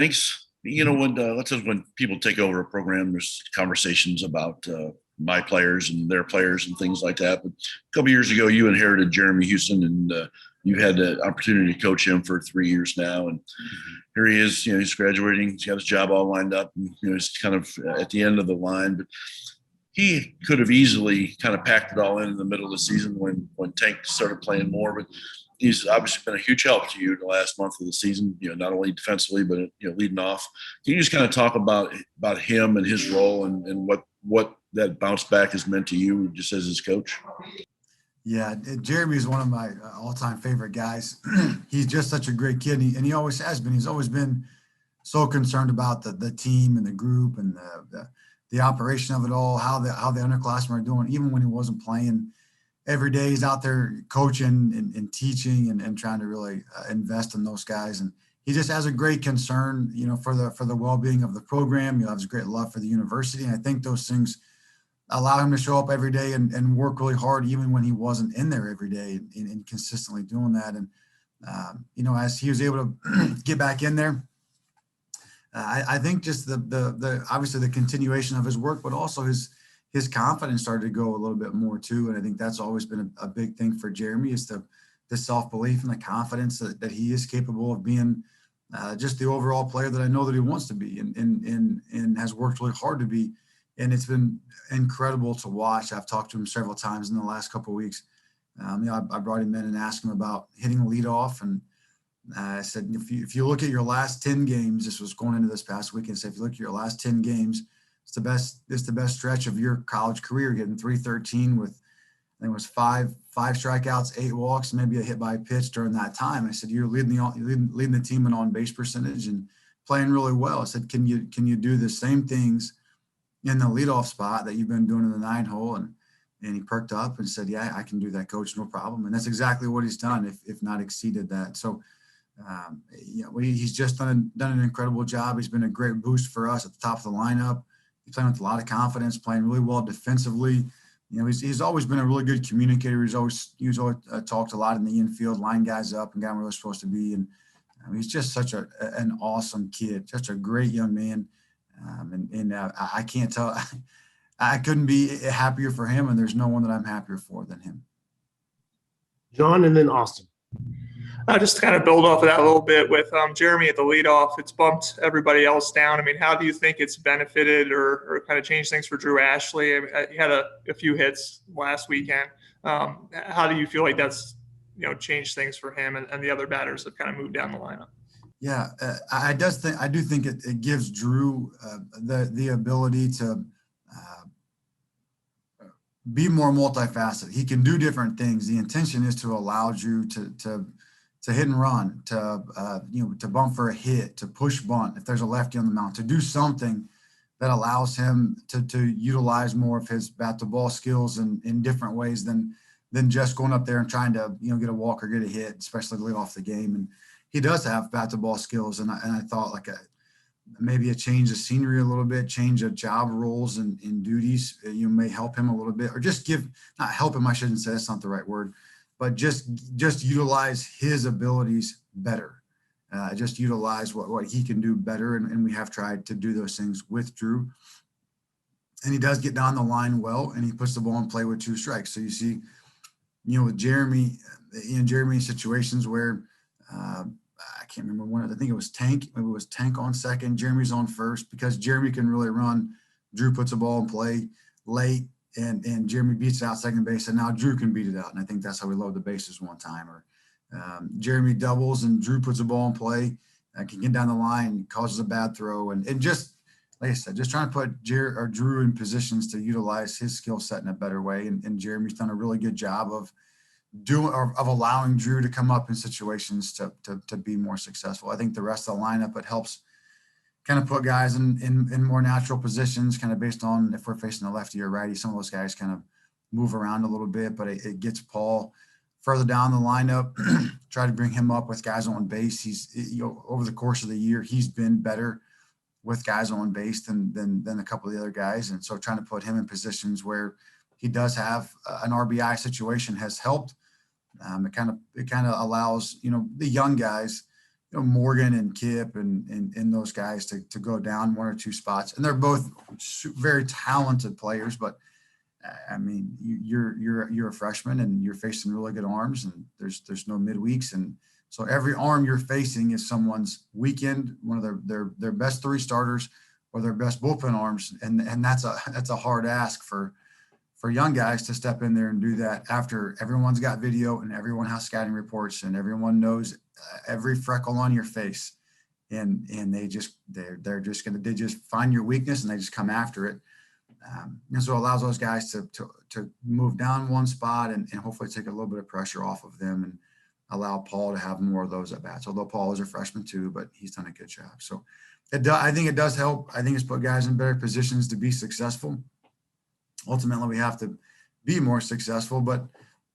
Thanks. When let's say when people take over a program, there's conversations about my players and their players and things like that. But a couple years ago, you inherited Jeremy Houston, and you've had the opportunity to coach him for 3 years now. And here he is. He's graduating. He's got his job all lined up. And, he's kind of at the end of the line. But he could have easily kind of packed it all in the middle of the season when Tank started playing more. But he's obviously been a huge help to you in the last month of the season, not only defensively, but, leading off. Can you just kind of talk about him and his role and what that bounce back has meant to you just as his coach? Yeah, Jeremy is one of my all-time favorite guys. He's just such a great kid, and he always has been. He's always been so concerned about the team and the group and the operation of it all, how the underclassmen are doing, even when he wasn't playing. Every day he's out there coaching and teaching and trying to really invest in those guys. And he just has a great concern, for the well-being of the program. He has a great love for the university. And I think those things allow him to show up every day and work really hard, even when he wasn't in there every day and consistently doing that. And, as he was able to get back in there, I think just the obviously the continuation of his work, but also his confidence started to go a little bit more too. And I think that's always been a big thing for Jeremy, is the self-belief and the confidence that he is capable of being just the overall player that I know that he wants to be and has worked really hard to be. And it's been incredible to watch. I've talked to him several times in the last couple of weeks. I brought him in and asked him about hitting the leadoff. And I said, if you look at your last 10 games, this was going into this past weekend. So if you look at your last 10 games, it's the best stretch of your college career, getting 313 with, I think it was five strikeouts, 8 walks, maybe a hit by pitch during that time. I said, you're leading the team in on base percentage and playing really well. I said, can you do the same things in the leadoff spot that you've been doing in the 9-hole? And he perked up and said, yeah, I can do that, coach, no problem. And that's exactly what he's done, if not exceeded that. So, he's just done an incredible job. He's been a great boost for us at the top of the lineup. He's playing with a lot of confidence, playing really well defensively. He's always been a really good communicator. He's always talked a lot in the infield, line guys up and got where they're supposed to be. And he's just such an awesome kid, such a great young man. I can't tell. I couldn't be happier for him, and there's no one that I'm happier for than him. John, and then Austin. Just to kind of build off of that a little bit with Jeremy at the leadoff, it's bumped everybody else down. I mean, how do you think it's benefited or kind of changed things for Drew Ashley? I mean, he had a few hits last weekend. How do you feel like that's changed things for him and the other batters that kind of moved down the lineup? Yeah, I do think it gives Drew the ability to be more multifaceted. He can do different things. The intention is to allow Drew to hit and run, to bump for a hit, to push bunt if there's a lefty on the mound, to do something that allows him to utilize more of his bat to ball skills in different ways than just going up there and trying to get a walk or get a hit, especially to lead off the game. And he does have bat to ball skills, and I thought maybe a change of scenery a little bit, change of job roles and duties, may help him a little bit, or just not help him. I shouldn't say, that's not the right word, but just utilize his abilities better. Just utilize what he can do better, and we have tried to do those things with Drew. And he does get down the line well, and he puts the ball in play with 2 strikes. So you see, with Jeremy, in situations where I can't remember one. I think it was Tank. Maybe it was Tank on second. Jeremy's on first, because Jeremy can really run. Drew puts a ball in play late, and Jeremy beats it out second base, and now Drew can beat it out. And I think that's how we load the bases one time. Or Jeremy doubles and Drew puts a ball in play, can get down the line, causes a bad throw, and just like I said, just trying to put Drew in positions to utilize his skill set in a better way. And Jeremy's done a really good job of allowing Drew to come up in situations to be more successful. I think the rest of the lineup, it helps kind of put guys in more natural positions, kind of based on if we're facing a lefty or righty. Some of those guys kind of move around a little bit, but it gets Paul further down the lineup. Try to bring him up with guys on base. He's over the course of the year, he's been better with guys on base than a couple of the other guys, and so trying to put him in positions where he does have an RBI situation has helped. It kind of allows the young guys Morgan and Kip and those guys to go down 1 or 2 spots. And they're both very talented players, but I mean, you're a freshman and you're facing really good arms, and there's no midweeks. And so every arm you're facing is someone's weekend, one of their best 3 starters or their best bullpen arms. And that's a hard ask for young guys to step in there and do that after everyone's got video and everyone has scouting reports and everyone knows every freckle on your face. And they just find your weakness and they just come after it. And so it allows those guys to move down 1 spot and hopefully take a little bit of pressure off of them and allow Paul to have more of those at bats. Although Paul is a freshman too, but he's done a good job. So I think it does help. I think it's put guys in better positions to be successful. Ultimately, we have to be more successful, but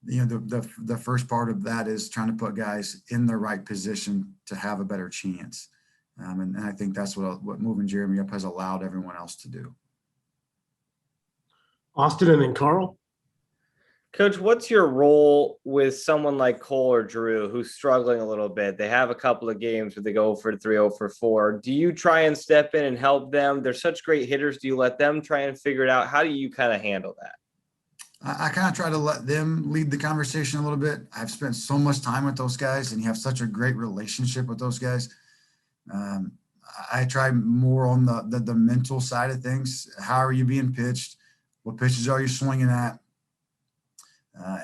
the first part of that is trying to put guys in the right position to have a better chance. And I think that's what moving Jeremy up has allowed everyone else to do. Austin and then Carl. Coach, what's your role with someone like Cole or Drew who's struggling a little bit? They have a couple of games where they go for 3, 0 for 4. Do you try and step in and help them? They're such great hitters. Do you let them try and figure it out? How do you kind of handle that? I kind of try to let them lead the conversation a little bit. I've spent so much time with those guys and you have such a great relationship with those guys. I try more on the mental side of things. How are you being pitched? What pitches are you swinging at?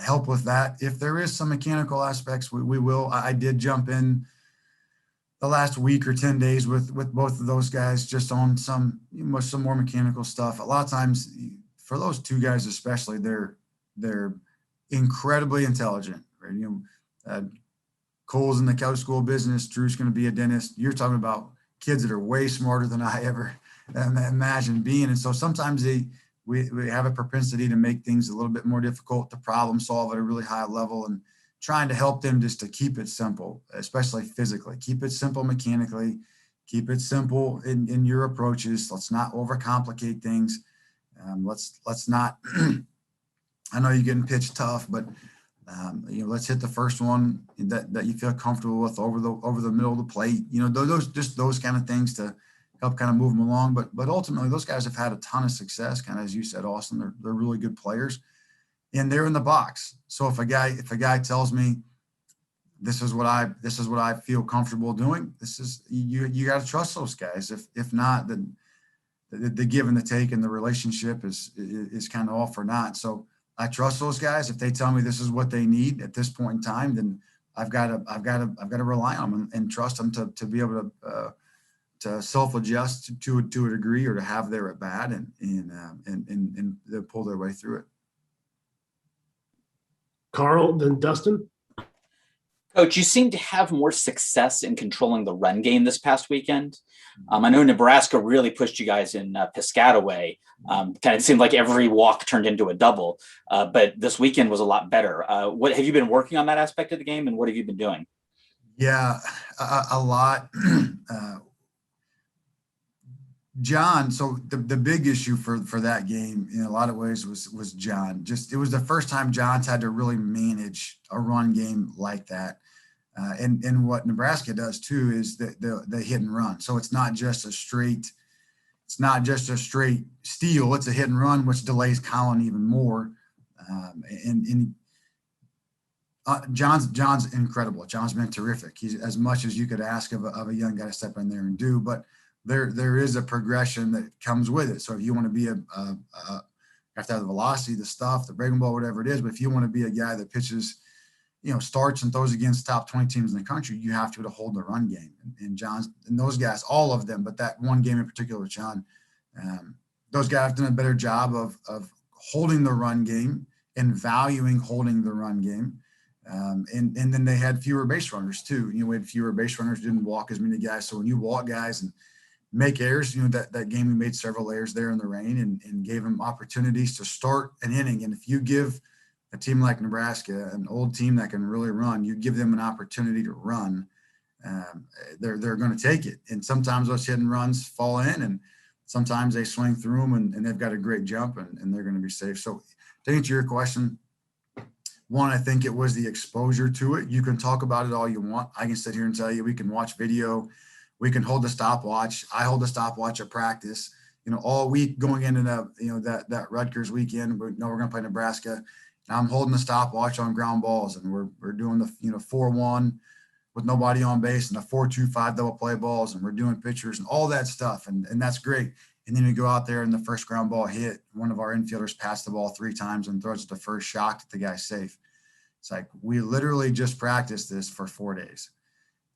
Help with that. If there is some mechanical aspects, we will. I did jump in the last week or 10 days with both of those guys just on some more mechanical stuff. A lot of times for those 2 guys, especially, they're incredibly intelligent, right? Cole's in the couch school business. Drew's going to be a dentist. You're talking about kids that are way smarter than I ever imagined being. And so sometimes we have a propensity to make things a little bit more difficult, to problem solve at a really high level, and trying to help them just to keep it simple, especially physically. Keep it simple mechanically. Keep it simple in your approaches. Let's not overcomplicate things. Let's not. I know you're getting pitched tough, but let's hit the first one that you feel comfortable with over the middle of the plate. Those kind of things to help kind of move them along. But ultimately, those guys have had a ton of success. Kind of as you said, Austin, they're really good players, and they're in the box. So if a guy tells me this is what I feel comfortable doing, you got to trust those guys. If not, then the give and the take and the relationship is kind of off or not. So I trust those guys. If they tell me this is what they need at this point in time, then I've got to rely on them and trust them to be able to self-adjust to a degree, or to have their at bat and they'll pull their way through it. Carl, then Dustin. Coach, you seem to have more success in controlling the run game this past weekend. I know Nebraska really pushed you guys in Piscataway. Kind of seemed like every walk turned into a double, but this weekend was a lot better. What have you been working on that aspect of the game, and what have you been doing? Yeah, a lot. John, so the big issue for that game in a lot of ways was John. It was the first time John's had to really manage a run game like that. And what Nebraska does too is the hit and run. So it's not just a straight steal. It's a hit and run, which delays Colin even more. John's incredible. John's been terrific. He's as much as you could ask of a young guy to step in there and do, but there is a progression that comes with it. So if you want to be you have to have the velocity, the stuff, the breaking ball, whatever it is. But if you want to be a guy that pitches, starts and throws against top 20 teams in the country, you have to hold the run game. And John's and those guys, all of them, but that one game in particular with John, those guys have done a better job of holding the run game and valuing holding the run game. And then they had fewer base runners too. We had fewer base runners, didn't walk as many guys. So when you walk guys and make errors, that game we made several errors there in the rain and gave them opportunities to start an inning. And if you give a team like Nebraska, an old team that can really run, you give them an opportunity to run, they're going to take it. And sometimes those hit and runs fall in, and sometimes they swing through them and they've got a great jump and they're going to be safe. So to answer your question, One, I think it was the exposure to it. You can talk about it all you want. I can sit here and tell you, we can watch video. We can hold the stopwatch. I hold the stopwatch at practice, all week going into that Rutgers weekend. We're going to play Nebraska. And I'm holding the stopwatch on ground balls, and we're doing the 4-1 with nobody on base and the 4-2-5 double play balls, and we're doing pitchers and all that stuff, and that's great. And then we go out there and the first ground ball hit. One of our infielders passed the ball 3 times and throws it the first, shocked that the guy's safe. It's like, we literally just practiced this for 4 days.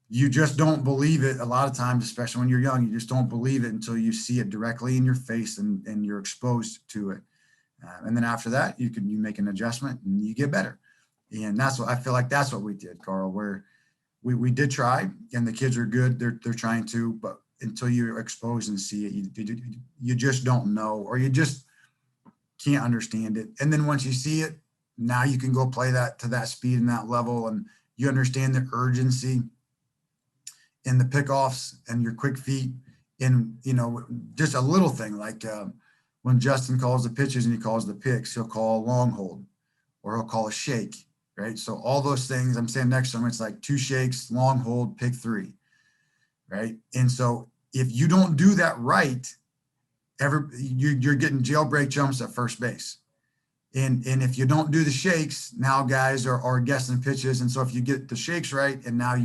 You just don't believe it a lot of times, especially when you're young. You just don't believe it until you see it directly in your face and you're exposed to it. And then after that, you make an adjustment and you get better. And that's what I feel like that's what we did, Carl, where we did try, and the kids are good. They're trying to, but until you're exposed and see it, you just don't know, or you just can't understand it. And then once you see it, now you can go play that to that speed and that level, and you understand the urgency in the pickoffs and your quick feet in, just a little thing like when Justin calls the pitches and he calls the picks, he'll call a long hold or he'll call a shake, right? So all those things, I'm saying next to him, it's like 2 shakes, long hold, pick 3, right? And so if you don't do that right, you're getting jailbreak jumps at first base. And if you don't do the shakes, now guys are guessing pitches. And so if you get the shakes right, and now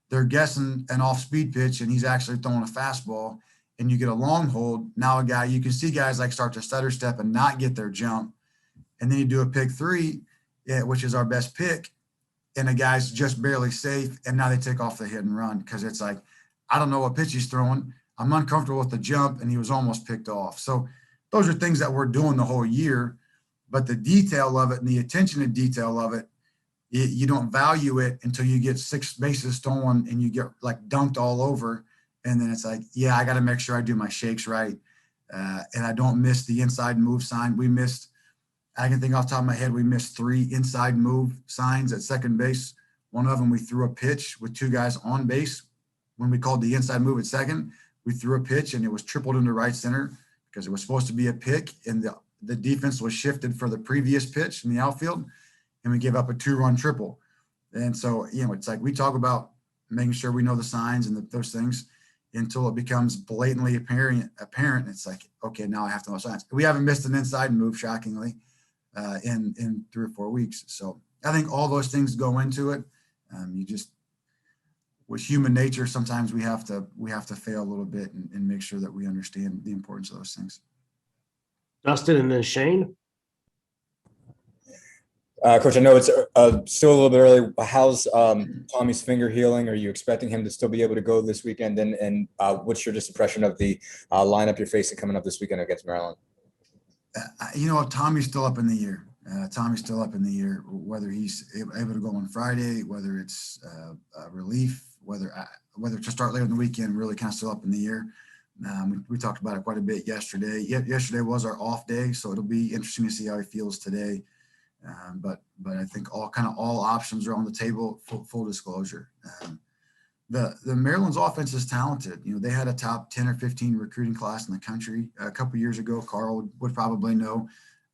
they're guessing an off-speed pitch and he's actually throwing a fastball, and you get a long hold, now you can see guys like start to stutter step and not get their jump. And then you do a pick 3, which is our best pick, and the guy's just barely safe, and now they take off the hit and run because it's like, I don't know what pitch he's throwing. I'm uncomfortable with the jump, and he was almost picked off. So those are things that we're doing the whole year, but the detail of it and the attention to detail of it, you don't value it until you get 6 bases stolen and you get like dunked all over. And then it's like, yeah, I got to make sure I do my shakes right. And I don't miss the inside move sign. I can think off the top of my head, we missed 3 inside move signs at second base. One of them, we threw a pitch with 2 guys on base. When we called the inside move at second, we threw a pitch and it was tripled into right center because it was supposed to be a pick, and the defense was shifted for the previous pitch in the outfield, and we gave up a 2-run triple. And so, it's like we talk about making sure we know the signs and those things until it becomes blatantly apparent. It's like, okay, now I have to know signs. We haven't missed an inside move, shockingly, in 3 or 4 weeks. So I think all those things go into it. With human nature, sometimes we have to fail a little bit and make sure that we understand the importance of those things. Dustin and then Shane. Coach, I know it's still a little bit early. How's Tommy's finger healing? Are you expecting him to still be able to go this weekend? And what's your just impression of the lineup you're facing coming up this weekend against Maryland? Tommy's still up in the air. Whether he's able to go on Friday, whether it's relief, whether to start later in the weekend, really kind of still up in the air. We talked about it quite a bit yesterday. Yesterday was our off day, so it'll be interesting to see how he feels today. But I think all options are on the table. Full disclosure, the Maryland's offense is talented. They had a top 10 or 15 recruiting class in the country a couple years ago. Carl would probably know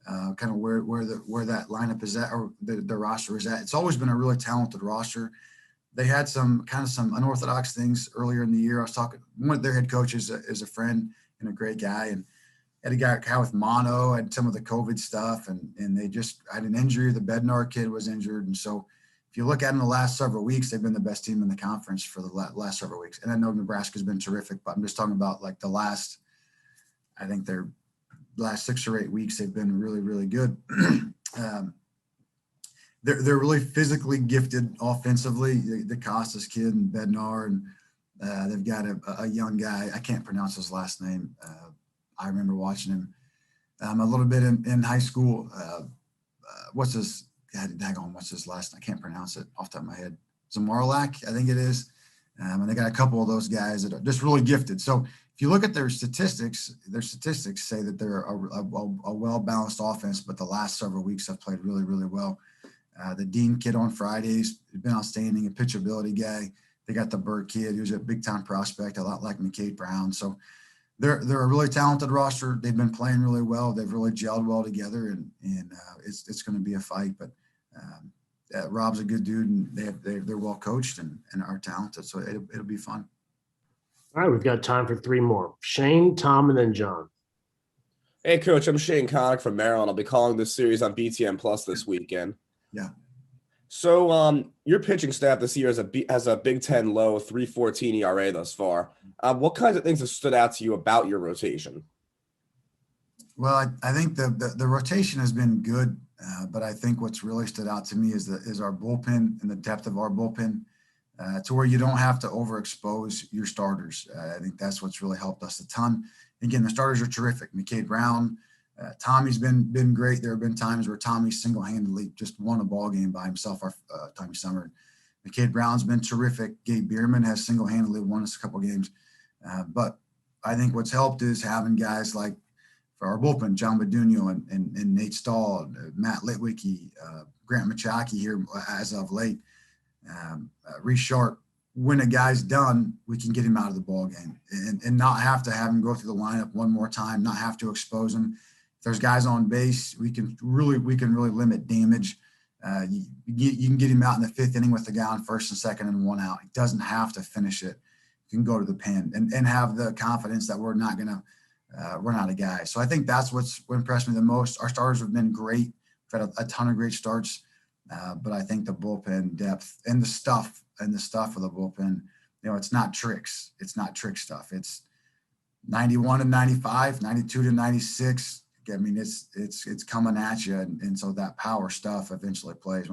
kind of where that lineup is at, or the roster is at. It's always been a really talented roster. They had some unorthodox things earlier in the year. I was talking, one of their head coaches is a friend and a great guy, and had a guy with mono, and some of the COVID stuff, and they just had an injury. The Bednar kid was injured. And so if you look at them the last several weeks, they've been the best team in the conference for the last several weeks. And I know Nebraska's been terrific, but I'm just talking about like I think their last 6 or 8 weeks, they've been really, really good. They're really physically gifted offensively. The Costas kid and Bednar, and they've got a young guy. I can't pronounce his last name. I remember watching him a little bit in high school. What's his last? I can't pronounce it off the top of my head. Zamarlak, I think it is. And they got a couple of those guys that are just really gifted. So if you look at their statistics say that they're a well-balanced offense, but the last several weeks have played really, really well. The Dean kid on Fridays has been outstanding, a pitchability guy. They got the Burt kid, who's a big-time prospect, a lot like McCade Brown. So they're a really talented roster. They've been playing really well. They've really gelled well together, and it's going to be a fight. But Rob's a good dude, and they're well coached and are talented, so it'll be fun. All right, we've got time for three more. Shane, Tom, and then John. Hey, Coach, I'm Shane Connick from Maryland. I'll be calling this series on BTN Plus this weekend. Yeah. So, your pitching staff this year has a Big Ten low 3.14 ERA thus far. What kinds of things have stood out to you about your rotation? Well, I think the rotation has been good, but I think what's really stood out to me is our bullpen and the depth of our bullpen, to where you don't have to overexpose your starters. I think that's what's really helped us a ton. Again, the starters are terrific. McKay Brown, Tommy's been great. There have been times where Tommy single-handedly just won a ball game by himself. Tommy Summer, McKay Brown's been terrific. Gabe Bierman has single-handedly won us a couple games. But I think what's helped is having guys like for our bullpen, John Badunio and Nate Stahl, Matt Litwicki, Grant Machaki here as of late, Reese Sharp. When a guy's done, we can get him out of the ball game and not have to have him go through the lineup one more time, not have to expose him. If there's guys on base, we can really limit damage. You can get him out in the fifth inning with the guy on first and second and one out. He doesn't have to finish it. You can go to the pen and have the confidence that we're not going to run out of guys. So I think that's what impressed me the most. Our starters have been great. We've had a ton of great starts, but I think the bullpen depth and the stuff of the bullpen, it's not tricks. It's not trick stuff. It's 91 to 95, 92 to 96. I mean, it's coming at you, and so that power stuff eventually plays.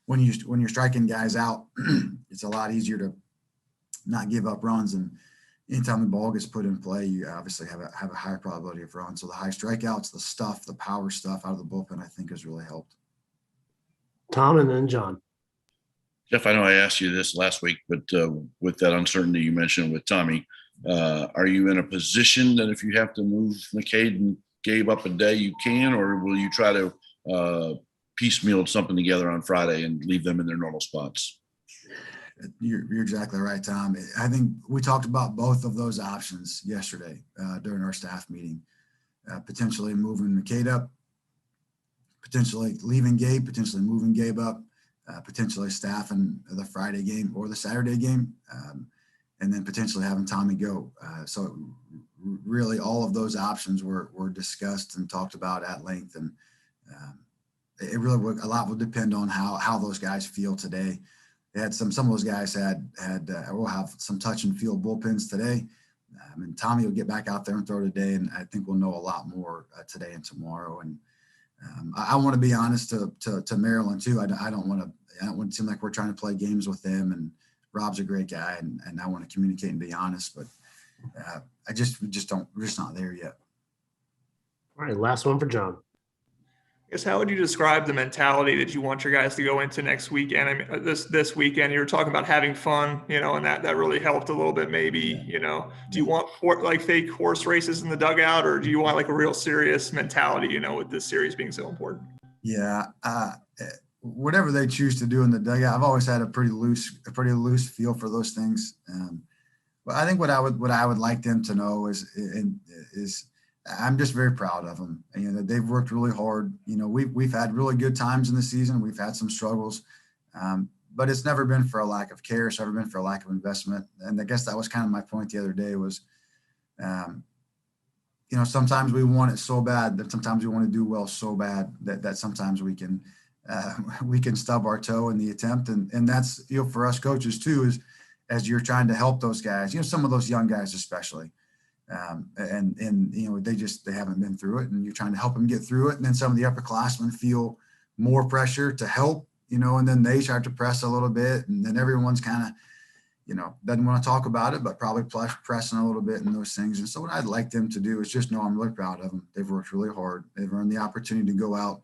When you're striking guys out, it's a lot easier to not give up runs, and anytime the ball gets put in play, you obviously have a higher probability of runs. So the high strikeouts, the power stuff out of the bullpen, I think has really helped. Tom, and then John. Jeff, I know I asked you this last week, but with that uncertainty you mentioned with Tommy, are you in a position that if you have to move McCade and Gabe up a day, you can, or will you try to piecemeal something together on Friday and leave them in their normal spots? You're exactly right, Tom. I think we talked about both of those options yesterday during our staff meeting. Potentially moving McCade up, potentially leaving Gabe, potentially moving Gabe up, potentially staffing the Friday game or the Saturday game, and then potentially having Tommy go. So really all of those options were discussed and talked about at length. And it really would, a lot will depend on how those guys feel today. They had some of those guys will have some touch and feel bullpens today. And Tommy will get back out there and throw today. And I think we'll know a lot more today and tomorrow. And I want to be honest to Maryland too. I don't want to seem like we're trying to play games with them. And Rob's a great guy, and I want to communicate and be honest. But we're just not there yet. All right, last one for John. I guess how would you describe the mentality that you want your guys to go into next weekend? I mean, this weekend, you were talking about having fun, and that really helped a little bit maybe, Do you want fake horse races in the dugout, or do you want like a real serious mentality, with this series being so important? Yeah. Whatever they choose to do in the dugout, I've always had a pretty loose feel for those things. But I think what I would like them to know is I'm just very proud of them. They've worked really hard. We've had really good times in the season. We've had some struggles, but it's never been for a lack of care. It's never been for a lack of investment. And I guess that was kind of my point the other day was, sometimes we want it so bad that sometimes we want to do well so bad that sometimes we can stub our toe in the attempt. And that's, for us coaches too, is as you're trying to help those guys, some of those young guys especially. They haven't been through it, and you're trying to help them get through it. And then some of the upperclassmen feel more pressure to help, and then they start to press a little bit, and then everyone's kind of, doesn't want to talk about it, but probably pressing a little bit in those things. And so what I'd like them to do is just know I'm really proud of them. They've worked really hard. They've earned the opportunity to go out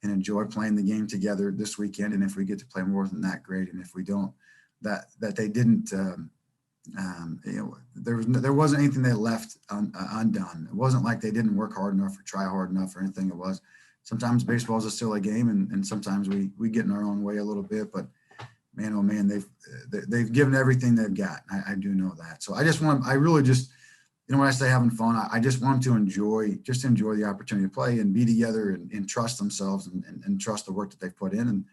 and enjoy playing the game together this weekend. And if we get to play more than that, great. And if we don't, that they didn't, there wasn't anything they left undone. It wasn't like they didn't work hard enough or try hard enough or anything. It was sometimes baseball is still a game, and sometimes we get in our own way a little bit. But man, oh man, they've given everything they've got. I do know that. So I really just when I say having fun, I just want them to enjoy the opportunity to play and be together and trust themselves and trust the work that they've put in. And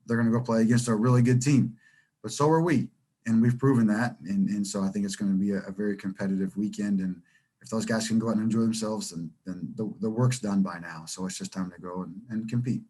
they're going to go play against a really good team, but so are we. And we've proven that. And so I think it's going to be a very competitive weekend. And if those guys can go out and enjoy themselves, then the work's done by now. So it's just time to go and compete.